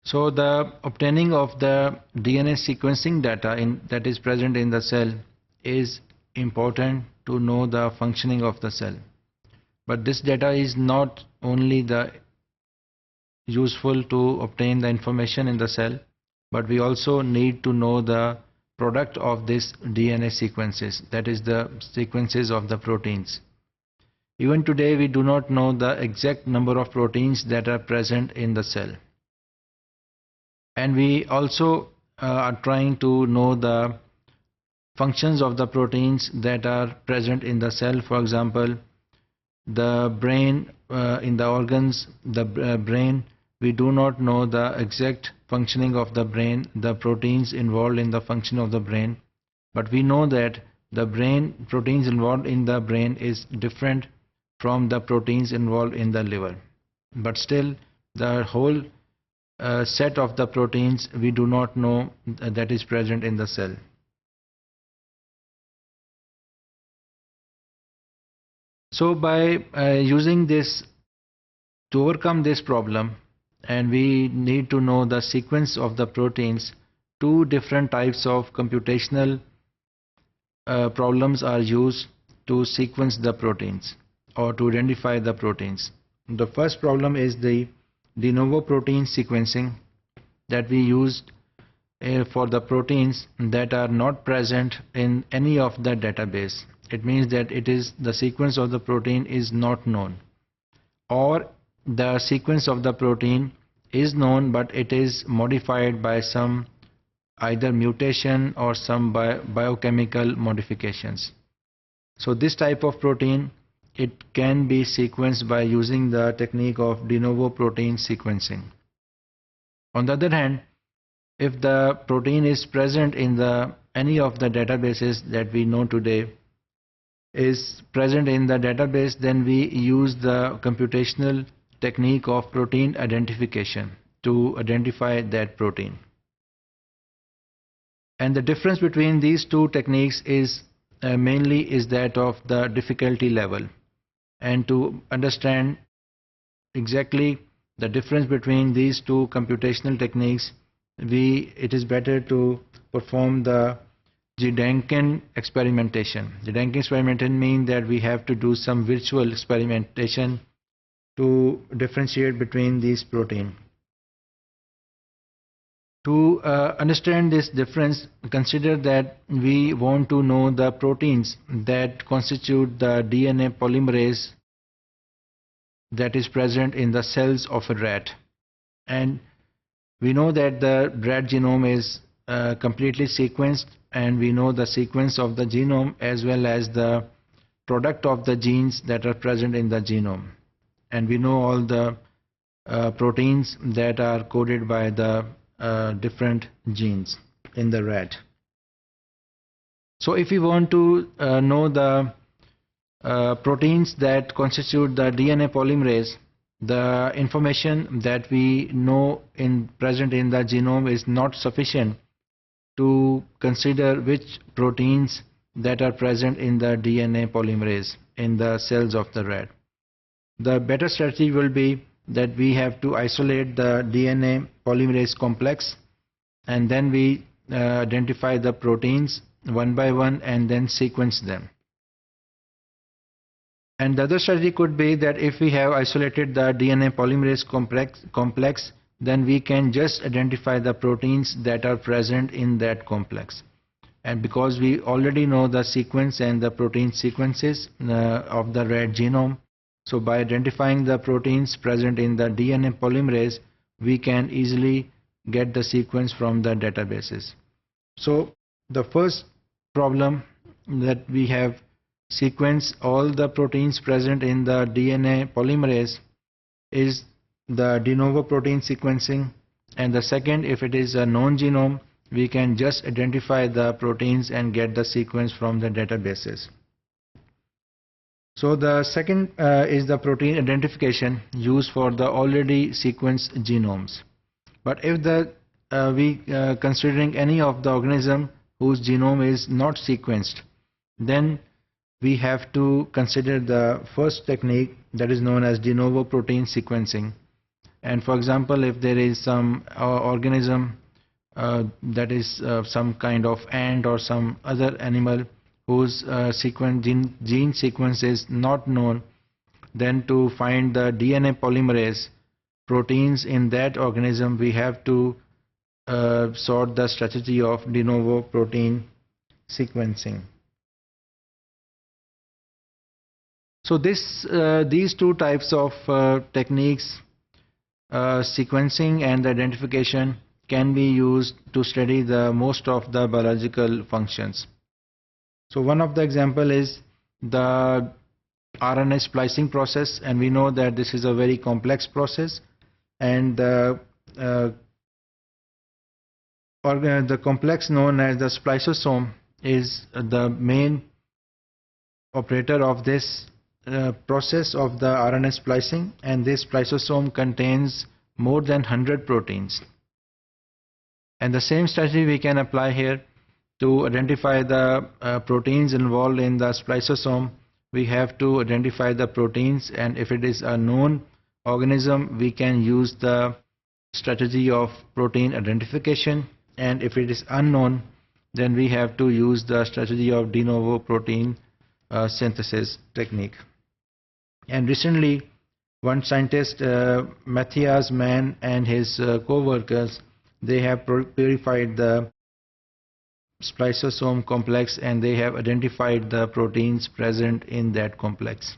So the obtaining of the DNA sequencing data that is present in the cell is important to know the functioning of the cell. But this data is not only useful to obtain the information in the cell, but we also need to know the product of this DNA sequences, that is the sequences of the proteins. Even today we do not know the exact number of proteins that are present in the cell. And we also are trying to know the functions of the proteins that are present in the cell. For example, the brain, in the organs, the brain, we do not know the exact functioning of the brain, the proteins involved in the function of the brain, but we know that the brain proteins involved in the brain is different from the proteins involved in the liver. But still, the whole set of the proteins we do not know that is present in the cell. So by using this to overcome this problem, and we need to know the sequence of the proteins, two different types of computational problems are used to sequence the proteins or to identify the proteins. The first problem is the de novo protein sequencing that we used for the proteins that are not present in any of the database. It means that the sequence of the protein is not known, or the sequence of the protein is known but it is modified by some either mutation or some biochemical modifications. So this type of protein, it can be sequenced by using the technique of de novo protein sequencing. On the other hand, if the protein is present in any of the databases that we know today, is present in the database, then we use the computational technique of protein identification to identify that protein. And the difference between these two techniques is mainly that of the difficulty level. And to understand exactly the difference between these two computational techniques, it is better to perform the Gedanken experimentation. Gedanken experimentation means that we have to do some virtual experimentation to differentiate between these proteins. To understand this difference, consider that we want to know the proteins that constitute the DNA polymerase that is present in the cells of a rat. And we know that the rat genome is completely sequenced, and we know the sequence of the genome as well as the product of the genes that are present in the genome. And we know all the proteins that are coded by the different genes in the rat. So if we want to know the proteins that constitute the DNA polymerase, the information that we know present in the genome is not sufficient to consider which proteins that are present in the DNA polymerase in the cells of the rat. The better strategy will be that we have to isolate the DNA polymerase complex, and then we identify the proteins one by one and then sequence them. And the other strategy could be that if we have isolated the DNA polymerase complex, then we can just identify the proteins that are present in that complex. And because we already know the sequence and the protein sequences of the rat genome, so by identifying the proteins present in the DNA polymerase, we can easily get the sequence from the databases. So the first problem that we have sequence all the proteins present in the DNA polymerase is the de novo protein sequencing. And the second, if it is a known genome, we can just identify the proteins and get the sequence from the databases. So the second is the protein identification used for the already sequenced genomes. But if we considering any of the organism whose genome is not sequenced, then we have to consider the first technique that is known as de novo protein sequencing. And for example, if there is some organism that is some kind of ant or some other animal whose gene sequence is not known, then to find the DNA polymerase proteins in that organism, we have to sort the strategy of de novo protein sequencing. So these two types of techniques, sequencing and identification, can be used to study the most of the biological functions. So one of the example is the RNA splicing process, and we know that this is a very complex process, and the complex known as the spliceosome is the main operator of this process of the RNA splicing, and this spliceosome contains more than 100 proteins. And the same strategy we can apply here to identify the proteins involved in the spliceosome. We have to identify the proteins, and if it is a known organism, we can use the strategy of protein identification, and if it is unknown, then we have to use the strategy of de novo protein synthesis technique. And recently, one scientist, Matthias Mann, and his co-workers, they have purified the spliceosome complex, and they have identified the proteins present in that complex.